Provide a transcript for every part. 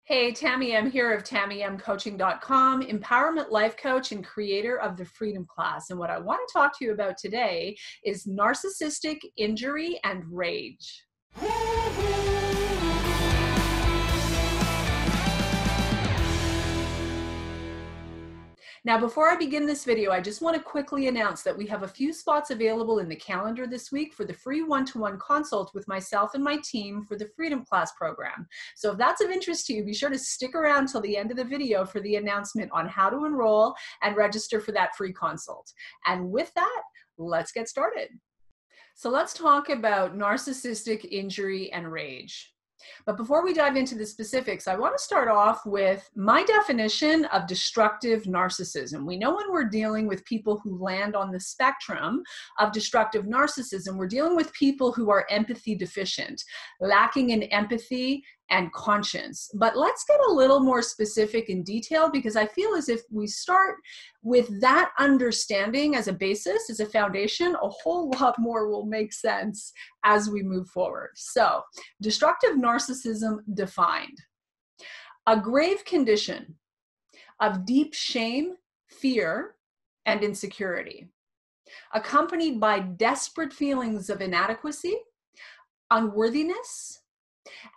Hey, Tamie, I'm here of TamieMCoaching.com, empowerment life coach and creator of the Freedom Class. And what I want to talk to you about today is narcissistic injury and rage. Now, before I begin this video, I just want to quickly announce that we have a few spots available in the calendar this week for the free one-to-one consult with myself and my team for the Freedom Class program. So if that's of interest to you, be sure to stick around till the end of the video for the announcement on how to enroll and register for that free consult. And with that, let's get started. So let's talk about narcissistic injury and rage. But before we dive into the specifics, I want to start off with my definition of destructive narcissism. We know when we're dealing with people who land on the spectrum of destructive narcissism, we're dealing with people who are empathy deficient, lacking in empathy and conscience. But let's get a little more specific and detailed, because I feel as if we start with that understanding as a basis, as a foundation, a whole lot more will make sense as we move forward. So, destructive narcissism defined: a grave condition of deep shame, fear, and insecurity, accompanied by desperate feelings of inadequacy, unworthiness,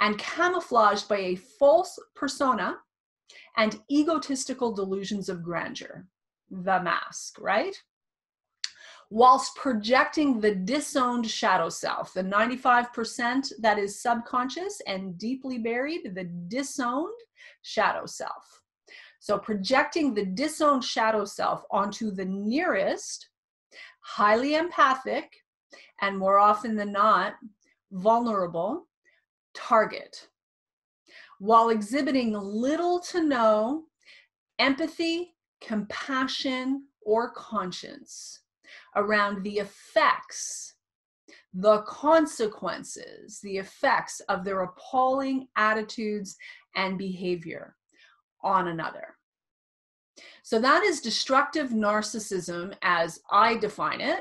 and camouflaged by a false persona and egotistical delusions of grandeur, the mask, right? Whilst projecting the disowned shadow self, the 95% that is subconscious and deeply buried, the disowned shadow self. So projecting the disowned shadow self onto the nearest, highly empathic, and more often than not, vulnerable target, while exhibiting little to no empathy, compassion, or conscience around the effects, the consequences, the effects of their appalling attitudes and behavior on another. So that is destructive narcissism as I define it.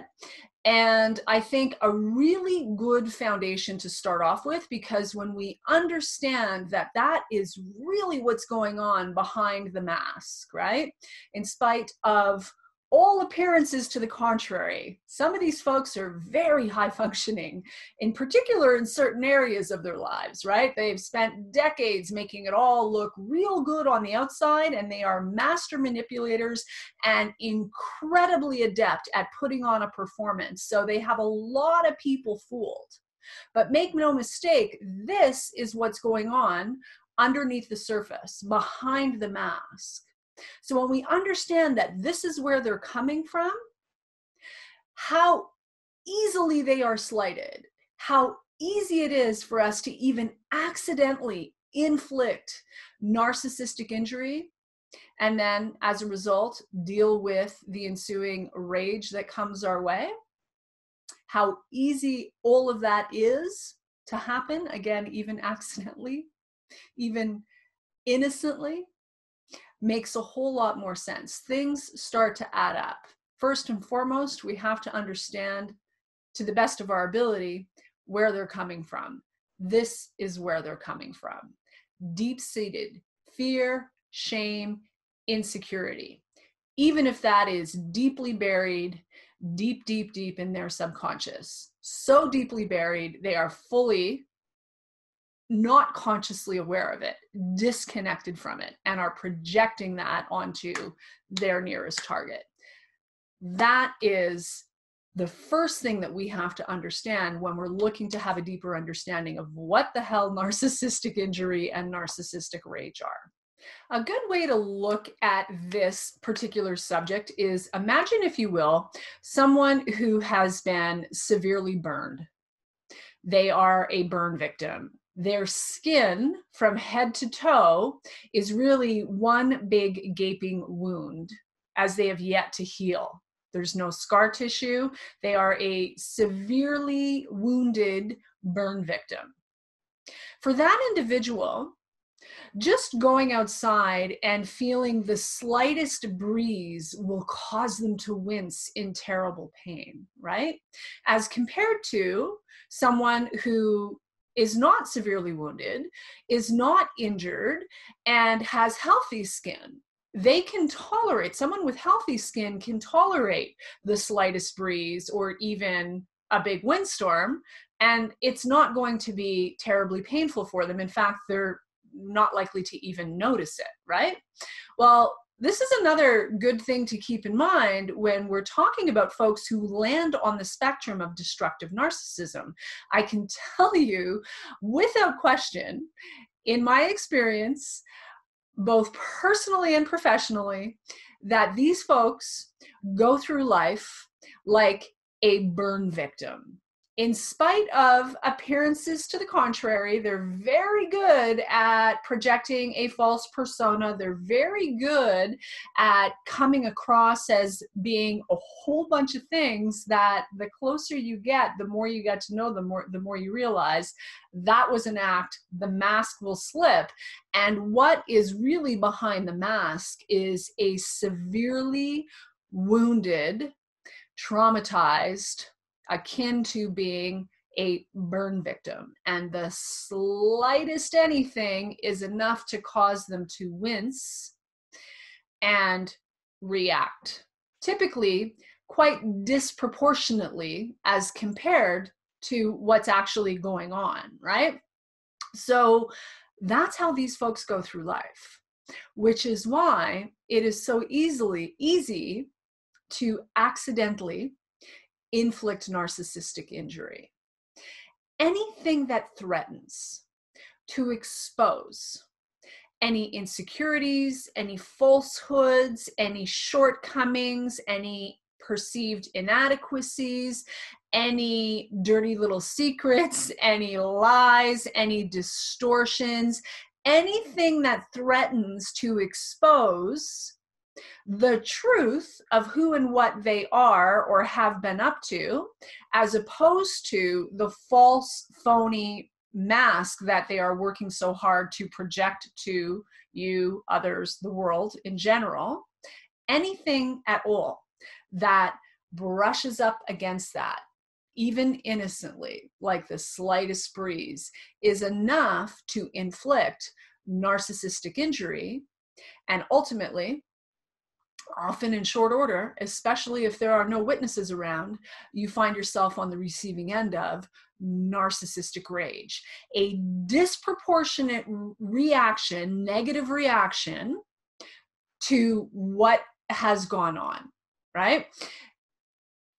And I think a really good foundation to start off with, because when we understand that that is really what's going on behind the mask, right? In spite of all appearances to the contrary, some of these folks are very high functioning, in particular in certain areas of their lives, right? They've spent decades making it all look real good on the outside, and they are master manipulators and incredibly adept at putting on a performance. So they have a lot of people fooled. But make no mistake, this is what's going on underneath the surface, behind the mask. So when we understand that this is where they're coming from, how easily they are slighted, how easy it is for us to even accidentally inflict narcissistic injury, and then as a result, deal with the ensuing rage that comes our way, how easy all of that is to happen, again, even accidentally, even innocently, makes a whole lot more sense. Things start to add up. First and foremost, we have to understand, to the best of our ability, where they're coming from. This is where they're coming from. Deep-seated fear, shame, insecurity. Even if that is deeply buried, deep, deep, deep in their subconscious. So deeply buried, they are fully not consciously aware of it, disconnected from it, and are projecting that onto their nearest target. That is the first thing that we have to understand when we're looking to have a deeper understanding of what the hell narcissistic injury and narcissistic rage are. A good way to look at this particular subject is, imagine, if you will, someone who has been severely burned. They are a burn victim. Their skin from head to toe is really one big gaping wound, as they have yet to heal. There's no scar tissue. They are a severely wounded burn victim. For that individual, just going outside and feeling the slightest breeze will cause them to wince in terrible pain, right? As compared to someone who is not severely wounded, is not injured, and has healthy skin. They can tolerate, someone with healthy skin can tolerate the slightest breeze or even a big windstorm, and it's not going to be terribly painful for them. In fact, they're not likely to even notice it, right? Well, this is another good thing to keep in mind when we're talking about folks who land on the spectrum of destructive narcissism. I can tell you without question, in my experience, both personally and professionally, that these folks go through life like a burn victim. In spite of appearances to the contrary, they're very good at projecting a false persona. They're very good at coming across as being a whole bunch of things that the closer you get, the more you get to know them, the more you realize that was an act. The mask will slip. And what is really behind the mask is a severely wounded, traumatized, akin to being a burn victim. And the slightest anything is enough to cause them to wince and react, typically quite disproportionately as compared to what's actually going on, right? So that's how these folks go through life, which is why it is so easy to accidentally inflict narcissistic injury. Anything that threatens to expose any insecurities, any falsehoods, any shortcomings, any perceived inadequacies, any dirty little secrets, any lies, any distortions, anything that threatens to expose the truth of who and what they are or have been up to, as opposed to the false, phony mask that they are working so hard to project to you, others, the world in general. Anything at all that brushes up against that, even innocently, like the slightest breeze, is enough to inflict narcissistic injury. And ultimately, often in short order, especially if there are no witnesses around, you find yourself on the receiving end of narcissistic rage, a disproportionate reaction, negative reaction to what has gone on, right?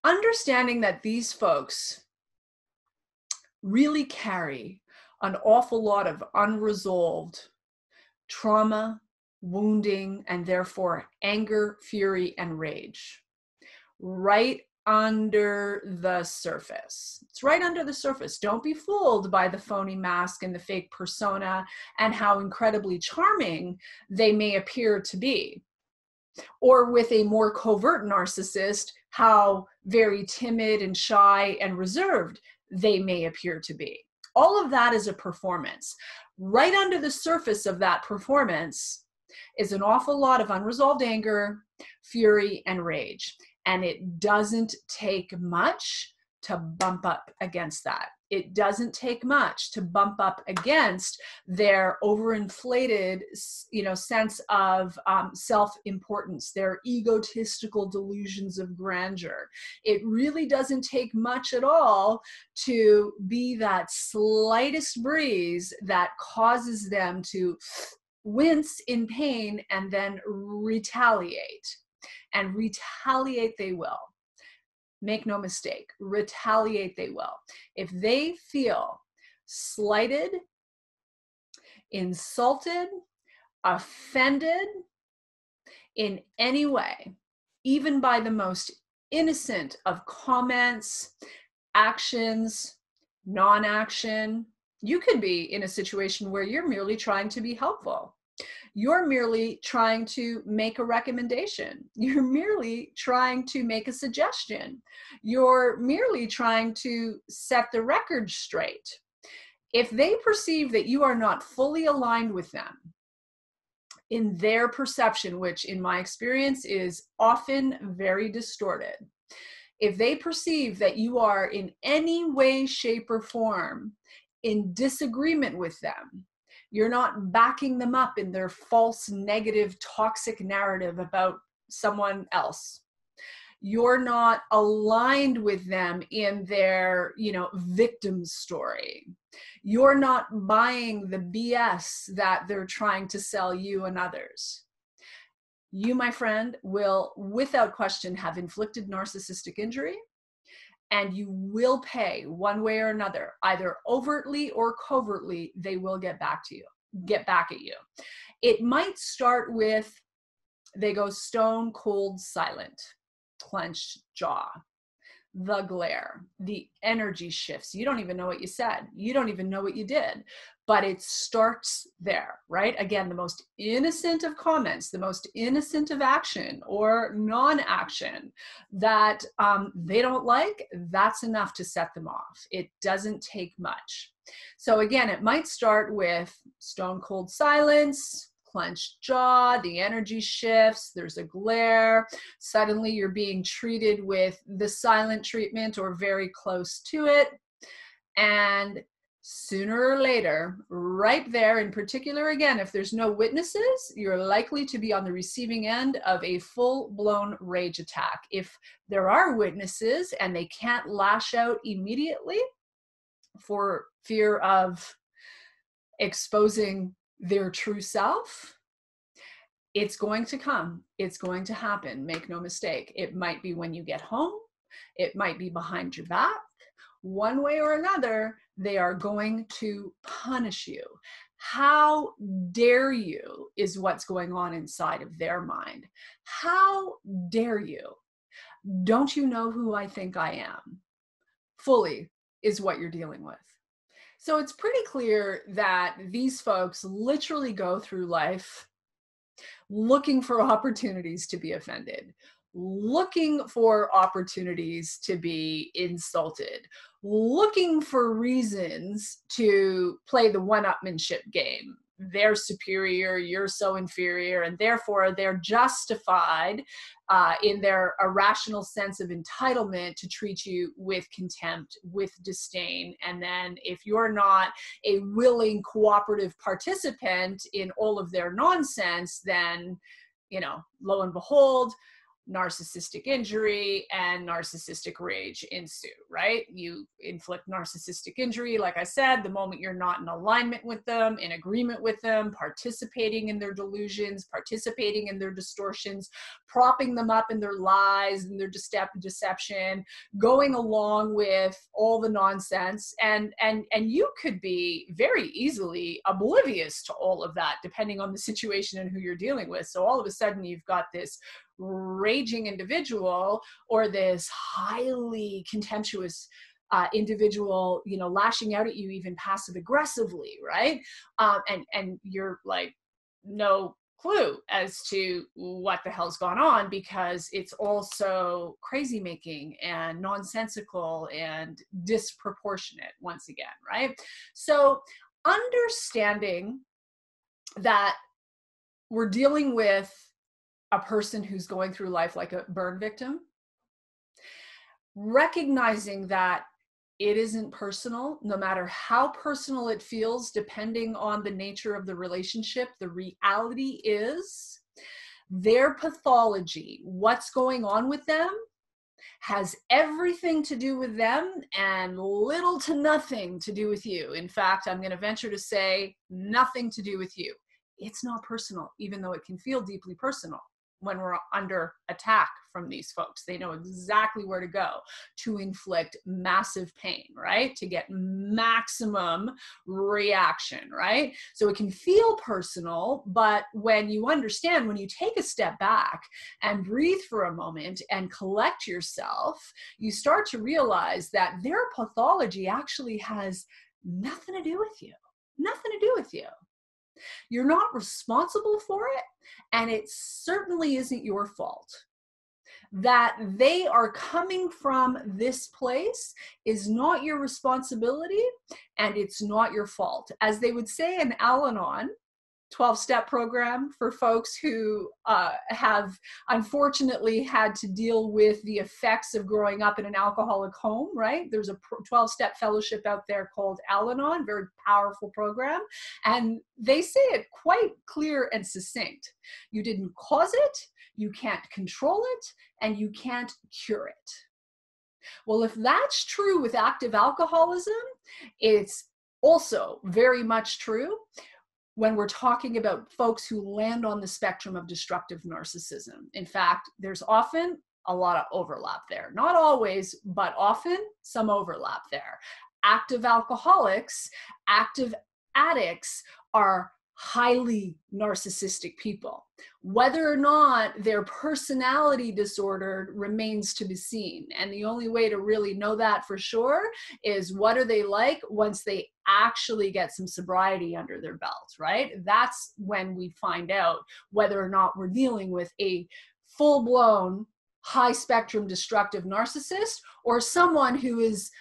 Understanding that these folks really carry an awful lot of unresolved trauma, wounding, and therefore anger, fury, and rage right under the surface. It's right under the surface. Don't be fooled by the phony mask and the fake persona and how incredibly charming they may appear to be. Or with a more covert narcissist, how very timid and shy and reserved they may appear to be. All of that is a performance. Right under the surface of that performance is an awful lot of unresolved anger, fury, and rage. And it doesn't take much to bump up against that. It doesn't take much to bump up against their overinflated, sense of self-importance, their egotistical delusions of grandeur. It really doesn't take much at all to be that slightest breeze that causes them to wince in pain and then retaliate. And retaliate they will. Make no mistake, retaliate they will. If they feel slighted, insulted, offended in any way, even by the most innocent of comments, actions, non-action, you could be in a situation where you're merely trying to be helpful. You're merely trying to make a recommendation. You're merely trying to make a suggestion. You're merely trying to set the record straight. If they perceive that you are not fully aligned with them in their perception, which in my experience is often very distorted, if they perceive that you are in any way, shape, or form in disagreement with them. You're not backing them up in their false, negative, toxic narrative about someone else. You're not aligned with them in their, victim story. You're not buying the BS that they're trying to sell you and others. You, my friend, will, without question, have inflicted narcissistic injury, and you will pay one way or another, either overtly or covertly. They will get back at you. It might start with, they go stone cold silent, clenched jaw, the glare, the energy shifts. You don't even know what you said. You don't even know what you did, but it starts there, right? Again, the most innocent of comments, the most innocent of action or non-action that they don't like, that's enough to set them off. It doesn't take much. So again, it might start with stone cold silence, clenched jaw, the energy shifts, there's a glare, suddenly you're being treated with the silent treatment or very close to it. And sooner or later, right there, in particular, again, if there's no witnesses, you're likely to be on the receiving end of a full-blown rage attack. If there are witnesses and they can't lash out immediately for fear of exposing their true self, it's going to come. It's going to happen. Make no mistake. It might be when you get home. It might be behind your back. One way or another, they are going to punish you. How dare you is what's going on inside of their mind. How dare you? Don't you know who I think I am? Fully is what you're dealing with. So it's pretty clear that these folks literally go through life looking for opportunities to be offended, looking for opportunities to be insulted, looking for reasons to play the one-upmanship game. They're superior, you're so inferior, and therefore they're justified in their irrational sense of entitlement to treat you with contempt, with disdain. And then if you're not a willing, cooperative participant in all of their nonsense, then, lo and behold, narcissistic injury and narcissistic rage ensue, right? You inflict narcissistic injury, like I said, the moment you're not in alignment with them, in agreement with them, participating in their delusions, participating in their distortions, propping them up in their lies and their deception, going along with all the nonsense. And you could be very easily oblivious to all of that, depending on the situation and who you're dealing with. So all of a sudden you've got this raging individual or this highly contemptuous individual, lashing out at you even passive aggressively, right? And you're like, no clue as to what the hell's gone on, because it's also crazy making and nonsensical and disproportionate once again, right? So understanding that we're dealing with a person who's going through life like a burn victim, recognizing that it isn't personal, no matter how personal it feels, depending on the nature of the relationship, the reality is their pathology, what's going on with them, has everything to do with them and little to nothing to do with you. In fact, I'm going to venture to say nothing to do with you. It's not personal, even though it can feel deeply personal. When we're under attack from these folks, they know exactly where to go to inflict massive pain, right? To get maximum reaction, right? So it can feel personal, but when you understand, when you take a step back and breathe for a moment and collect yourself, you start to realize that their pathology actually has nothing to do with you. Nothing to do with you. You're not responsible for it, and it certainly isn't your fault. That they are coming from this place is not your responsibility, and it's not your fault. As they would say in Al-Anon, 12-step program for folks who have unfortunately had to deal with the effects of growing up in an alcoholic home, right? There's a 12-step fellowship out there called Al-Anon, very powerful program. And they say it quite clear and succinct. You didn't cause it, you can't control it, and you can't cure it. Well, if that's true with active alcoholism, it's also very much true when we're talking about folks who land on the spectrum of destructive narcissism. In fact, there's often a lot of overlap there. Not always, but often some overlap there. Active alcoholics, active addicts are highly narcissistic people. Whether or not their personality disordered remains to be seen. And the only way to really know that for sure is what are they like once they actually get some sobriety under their belt, right? That's when we find out whether or not we're dealing with a full-blown, high-spectrum destructive narcissist or someone who is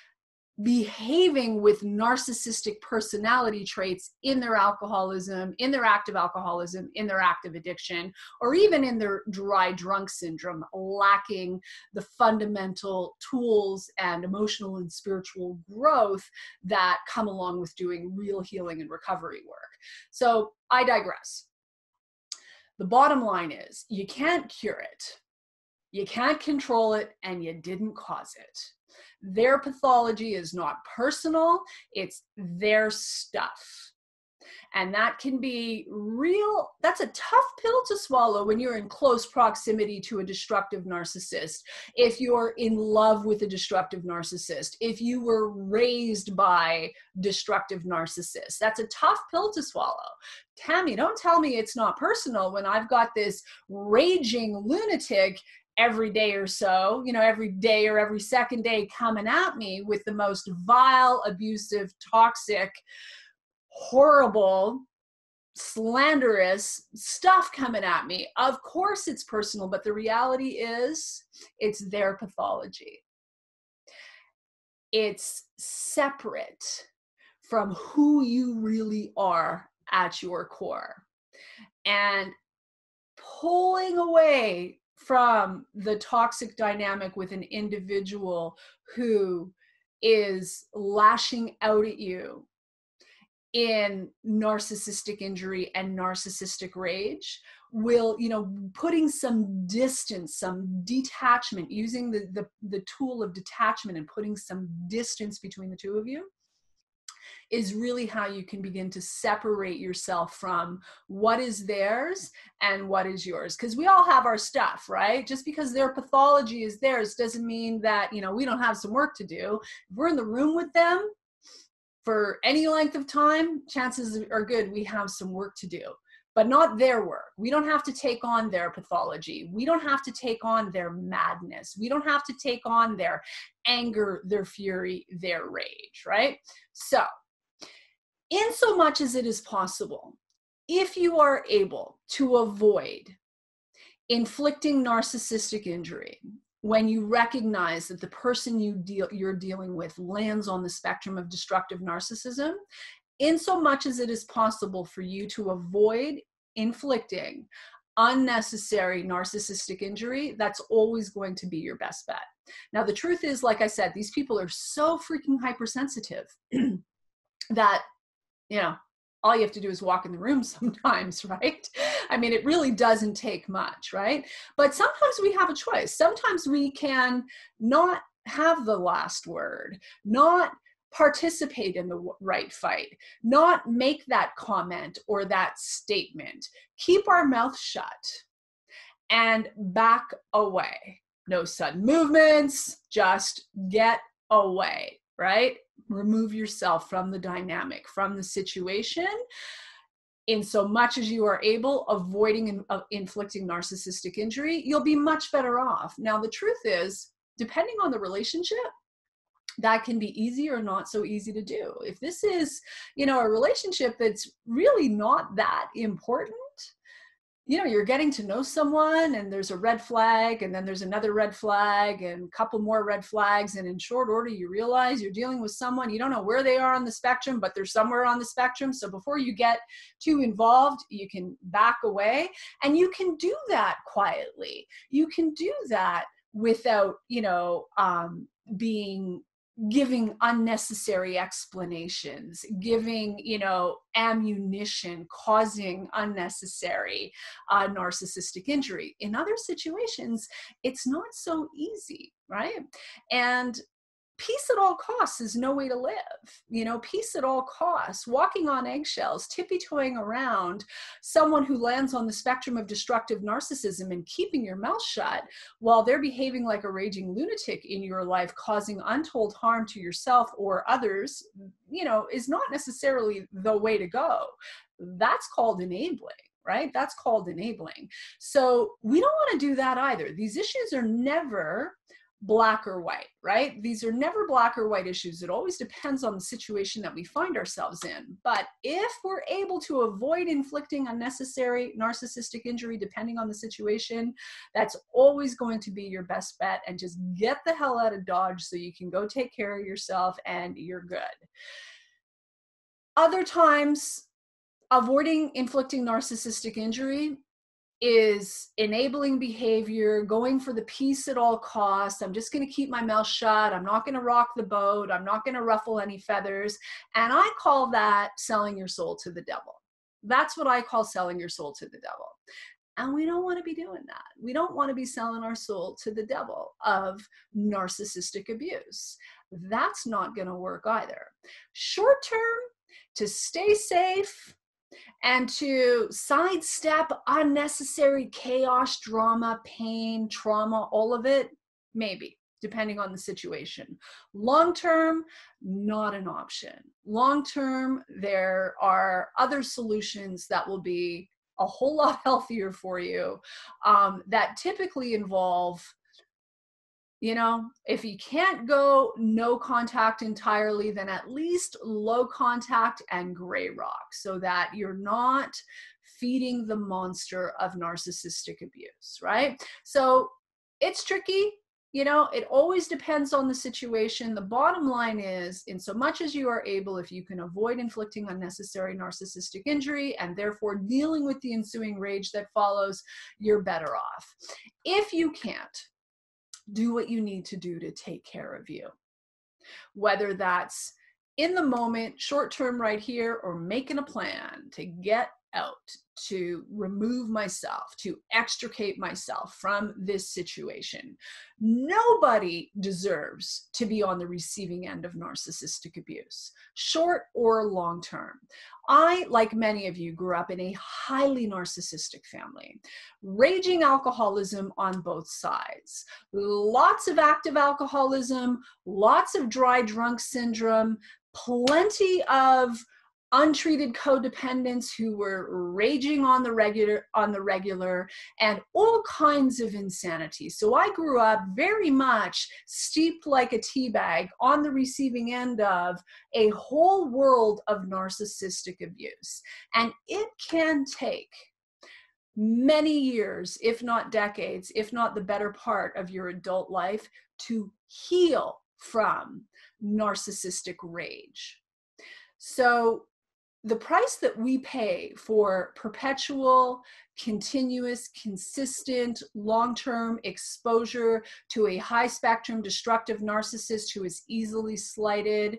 behaving with narcissistic personality traits in their alcoholism, in their active alcoholism, in their active addiction, or even in their dry drunk syndrome, lacking the fundamental tools and emotional and spiritual growth that come along with doing real healing and recovery work. So I digress. The bottom line is you can't cure it, you can't control it, and you didn't cause it. Their pathology is not personal, it's their stuff. And that can be real, that's a tough pill to swallow when you're in close proximity to a destructive narcissist. If you're in love with a destructive narcissist, if you were raised by destructive narcissists, that's a tough pill to swallow. Tamie, don't tell me it's not personal when I've got this raging lunatic every day or so, every day or every second day coming at me with the most vile, abusive, toxic, horrible, slanderous stuff coming at me. Of course it's personal, but the reality is it's their pathology. It's separate from who you really are at your core. And pulling away from the toxic dynamic with an individual who is lashing out at you in narcissistic injury and narcissistic rage will, putting some distance, some detachment, using the tool of detachment and putting some distance between the two of you is really how you can begin to separate yourself from what is theirs and what is yours. Because we all have our stuff, right? Just because their pathology is theirs doesn't mean that, we don't have some work to do. If we're in the room with them for any length of time, chances are good we have some work to do. But not their work. We don't have to take on their pathology. We don't have to take on their madness. We don't have to take on their anger, their fury, their rage, right? So, in so much as it is possible, if you are able to avoid inflicting narcissistic injury, when you recognize that the person you're dealing with lands on the spectrum of destructive narcissism, in so much as it is possible for you to avoid inflicting unnecessary narcissistic injury, that's always going to be your best bet. Now, the truth is, like I said, these people are so freaking hypersensitive that, all you have to do is walk in the room sometimes, right? I mean, it really doesn't take much, right? But sometimes we have a choice. Sometimes we can not have the last word, not participate in the right fight, not make that comment or that statement, keep our mouth shut and back away. No sudden movements, just get away, right? Remove yourself from the dynamic, from the situation, in so much as you are able, avoiding and inflicting narcissistic injury, you'll be much better off. Now, the truth is, depending on the relationship, that can be easy or not so easy to do. If this is, a relationship that's really not that important, you know, you're getting to know someone and there's a red flag and then there's another red flag and a couple more red flags. And in short order, you realize you're dealing with someone, you don't know where they are on the spectrum, but they're somewhere on the spectrum. So before you get too involved, you can back away, and you can do that quietly. You can do that without, you know, giving unnecessary explanations, giving, you know, ammunition, causing unnecessary narcissistic injury. In other situations, it's not so easy, right? And peace at all costs is no way to live. You know, peace at all costs, walking on eggshells, tippy-toeing around someone who lands on the spectrum of destructive narcissism and keeping your mouth shut while they're behaving like a raging lunatic in your life, causing untold harm to yourself or others, you know, is not necessarily the way to go. That's called enabling. Right? That's called enabling. So we don't want to do that either. These issues are never black or white, right? These are never black or white issues. It always depends on the situation that we find ourselves in. But if we're able to avoid inflicting unnecessary narcissistic injury, depending on the situation, that's always going to be your best bet. And just get the hell out of Dodge so you can go take care of yourself and you're good. Other times, avoiding inflicting narcissistic injury is enabling behavior, going for the peace at all costs. I'm just going to keep my mouth shut. I'm not going to rock the boat. I'm not going to ruffle any feathers. And I call that selling your soul to the devil. That's what I call selling your soul to the devil. And we don't want to be doing that. We don't want to be selling our soul to the devil of narcissistic abuse. That's not going to work either. Short term, to stay safe, and to sidestep unnecessary chaos, drama, pain, trauma, all of it, maybe, depending on the situation. Long term, not an option. Long term, there are other solutions that will be a whole lot healthier for you, that typically involve, you know, if you can't go no contact entirely, then at least low contact and gray rock, so that you're not feeding the monster of narcissistic abuse, right? So it's tricky. You know, it always depends on the situation. The bottom line is, in so much as you are able, if you can avoid inflicting unnecessary narcissistic injury and therefore dealing with the ensuing rage that follows, you're better off. If you can't, do what you need to do to take care of you. Whether that's in the moment, short term right here, or making a plan to get out, to remove myself, to extricate myself from this situation. Nobody deserves to be on the receiving end of narcissistic abuse, short or long term. I, like many of you, grew up in a highly narcissistic family, raging alcoholism on both sides, lots of active alcoholism, lots of dry drunk syndrome, plenty of untreated codependents who were raging on the regular, and all kinds of insanity. So I grew up very much steeped like a tea bag on the receiving end of a whole world of narcissistic abuse. And it can take many years, if not decades, if not the better part of your adult life, to heal from narcissistic rage. So the price that we pay for perpetual, continuous, consistent, long-term exposure to a high-spectrum destructive narcissist who is easily slighted,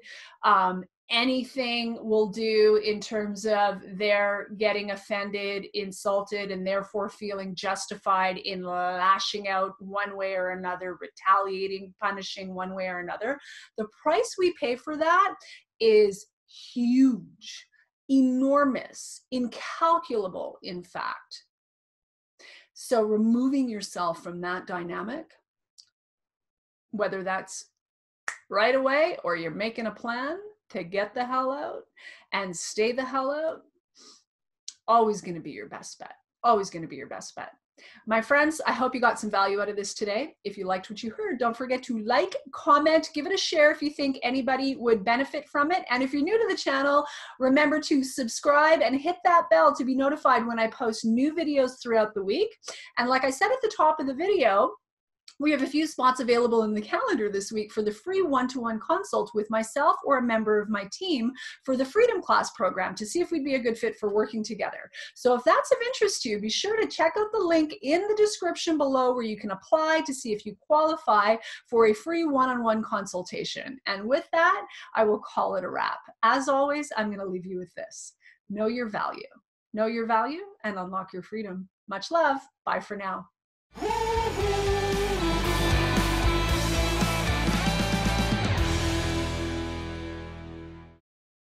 anything will do in terms of their getting offended, insulted, and therefore feeling justified in lashing out one way or another, retaliating, punishing one way or another. The price we pay for that is huge. Enormous, incalculable, in fact. So removing yourself from that dynamic, whether that's right away or you're making a plan to get the hell out and stay the hell out, always going to be your best bet. always going to be your best bet. My friends, I hope you got some value out of this today. If you liked what you heard, don't forget to like, comment, give it a share if you think anybody would benefit from it. And if you're new to the channel, remember to subscribe and hit that bell to be notified when I post new videos throughout the week. And like I said at the top of the video, we have a few spots available in the calendar this week for the free one-to-one consult with myself or a member of my team for the Freedom Class program to see if we'd be a good fit for working together. So if that's of interest to you, be sure to check out the link in the description below where you can apply to see if you qualify for a free one-on-one consultation. And with that, I will call it a wrap. As always, I'm going to leave you with this. Know your value. Know your value and unlock your freedom. Much love. Bye for now.